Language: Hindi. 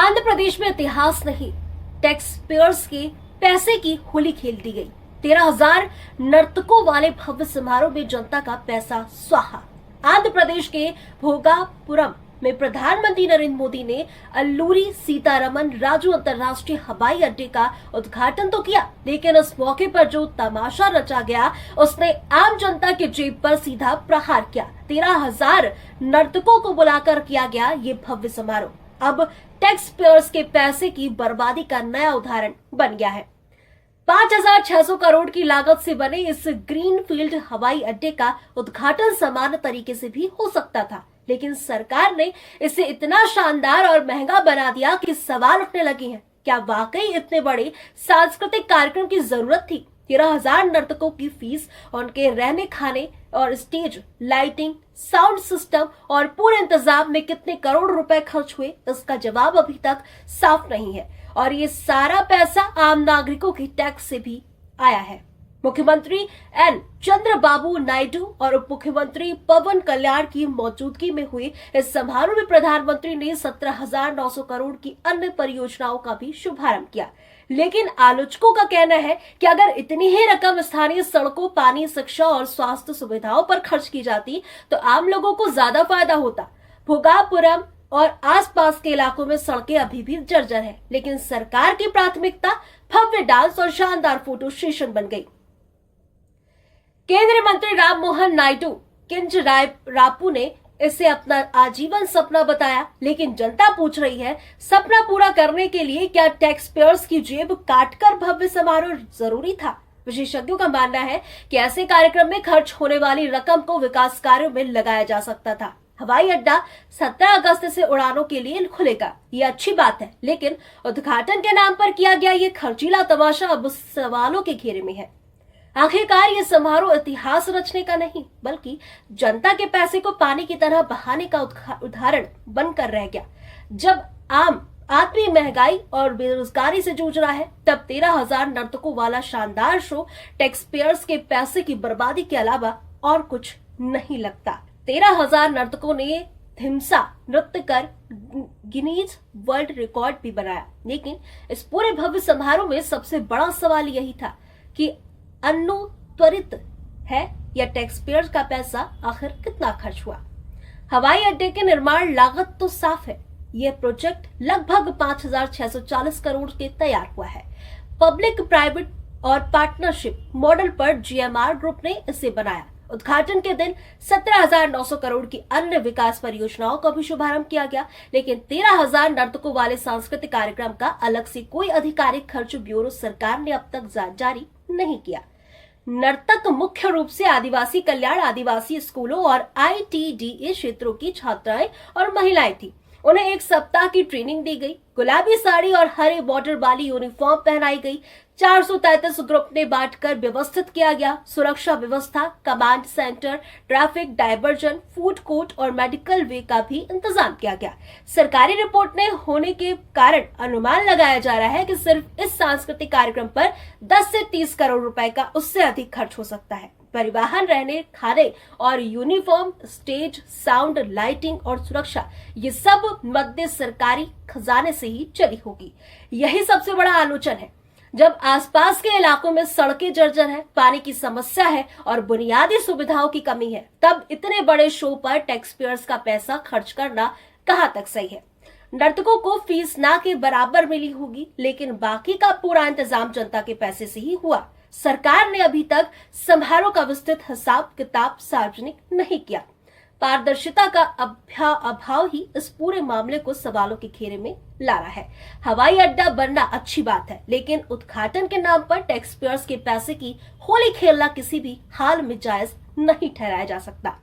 आंध्र प्रदेश में इतिहास नहीं, टैक्स पेयर्स के पैसे की होली खेल दी गई। 13,000 नर्तकों वाले भव्य समारोह में जनता का पैसा स्वाहा। आंध्र प्रदेश के भोगापुरम में प्रधानमंत्री नरेंद्र मोदी ने अल्लूरी सीतारमन राजू अंतर्राष्ट्रीय हवाई अड्डे का उद्घाटन तो किया, लेकिन इस मौके पर जो तमाशा रचा गया उसने आम जनता के जेब पर सीधा प्रहार किया। 13,000 नर्तकों को बुलाकर किया गया ये भव्य समारोह अब टैक्स पेयर्स के पैसे की बर्बादी का नया उदाहरण बन गया है। 5,600 करोड़ की लागत से बने इस ग्रीनफील्ड हवाई अड्डे का उद्घाटन सामान्य तरीके से भी हो सकता था, लेकिन सरकार ने इसे इतना शानदार और महंगा बना दिया कि सवाल उठने लगे हैं, क्या वाकई इतने बड़े सांस्कृतिक कार्यक्रम की जरूरत थी? 13,000 नर्तकों की फीस, उनके रहने खाने और स्टेज लाइटिंग, साउंड सिस्टम और पूरे इंतजाम में कितने करोड़ रुपए खर्च हुए, इसका जवाब अभी तक साफ नहीं है। और ये सारा पैसा आम नागरिकों की टैक्स से भी आया है। मुख्यमंत्री एन चंद्रबाबू नायडू और उप मुख्यमंत्री पवन कल्याण की मौजूदगी में हुए इस समारोह में प्रधानमंत्री ने 17,900 करोड़ की अन्य परियोजनाओं का भी शुभारंभ किया। लेकिन आलोचकों का कहना है कि अगर इतनी ही रकम स्थानीय सड़कों, पानी, शिक्षा और स्वास्थ्य सुविधाओं पर खर्च की जाती तो आम लोगों को ज्यादा फायदा होता। भोगापुरम और आसपास के इलाकों में सड़कें अभी भी जर्जर हैं, लेकिन सरकार की प्राथमिकता भव्य डांस और शानदार फोटो सेशन बन गई। केंद्रीय मंत्री राम मोहन नायडू किंजरापू ने इसे अपना आजीवन सपना बताया, लेकिन जनता पूछ रही है, सपना पूरा करने के लिए क्या टैक्स पेयर्स की जेब काटकर भव्य समारोह जरूरी था? विशेषज्ञों का मानना है कि ऐसे कार्यक्रम में खर्च होने वाली रकम को विकास कार्यों में लगाया जा सकता था। हवाई अड्डा 17 अगस्त से उड़ानों के लिए खुलेगा, ये अच्छी बात है, लेकिन उद्घाटन के नाम पर किया गया ये खर्चीला तमाशा अब सवालों के घेरे में है। आखिरकार ये समारोह इतिहास रचने का नहीं, बल्कि जनता के पैसे को पानी की तरह बहाने का उदाहरण बनकर रह गया। जब आम आदमी महंगाई और बेरोजगारी से जूझ रहा है, तब 13,000 नर्तकों वाला शानदार शो टैक्स पेयर्स के पैसे की बर्बादी के अलावा और कुछ नहीं लगता। 13,000 नर्तकों ने धिमसा नृत्य कर गिनीज वर्ल्ड रिकॉर्ड भी बनाया, लेकिन इस पूरे भव्य समारोह में सबसे बड़ा सवाल यही था कि अनुत्वरित है या टैक्स पेयर्स का पैसा आखिर कितना खर्च हुआ। हवाई अड्डे के निर्माण लागत तो साफ है, यह प्रोजेक्ट लगभग 5,640 करोड़ के तैयार हुआ है। पब्लिक प्राइवेट और पार्टनरशिप मॉडल पर जीएमआर ग्रुप ने इसे बनाया। उद्घाटन के दिन 17,900 करोड़ की अन्य विकास परियोजनाओं का भी शुभारंभ किया गया, लेकिन 13,000 नर्तकों वाले सांस्कृतिक कार्यक्रम का अलग से कोई आधिकारिक खर्च ब्यूरो सरकार ने अब तक जारी नहीं किया। नर्तक मुख्य रूप से आदिवासी कल्याण, आदिवासी स्कूलों और आईटीडीए क्षेत्रों की छात्राएं और महिलाएं थी। उन्हें 1 सप्ताह की ट्रेनिंग दी गई, गुलाबी साड़ी और हरे बॉर्डर वाली यूनिफॉर्म पहनाई गई। 433 ग्रुप ने बांटकर व्यवस्थित किया गया। सुरक्षा व्यवस्था, command centre, traffic diversion, food court और मेडिकल वे का भी इंतजाम किया गया। सरकारी रिपोर्ट ने होने के कारण अनुमान लगाया जा रहा है कि सिर्फ इस सांस्कृतिक कार्यक्रम पर 10 से 30 करोड़ रुपए का उससे अधिक खर्च हो सकता है। परिवहन, रहने खाने और यूनिफॉर्म, स्टेज, साउंड, लाइटिंग और सुरक्षा, ये सब मध्य सरकारी खजाने से ही चली होगी। यही सबसे बड़ा आलोचन है। जब आसपास के इलाकों में सड़कें जर्जर है, पानी की समस्या है और बुनियादी सुविधाओं की कमी है, तब इतने बड़े शो पर टैक्स पेयर्स का पैसा खर्च करना कहां तक सही है? नर्तकों को फीस ना के बराबर मिली होगी, लेकिन बाकी का पूरा इंतजाम जनता के पैसे से ही हुआ। सरकार ने अभी तक समारोह का विस्तृत हिसाब किताब सार्वजनिक नहीं किया। पारदर्शिता का अभाव ही इस पूरे मामले को सवालों के घेरे में ला रहा है। हवाई अड्डा बनना अच्छी बात है, लेकिन उद्घाटन के नाम पर टैक्स पेयर्स के पैसे की होली खेलना किसी भी हाल में जायज नहीं ठहराया जा सकता।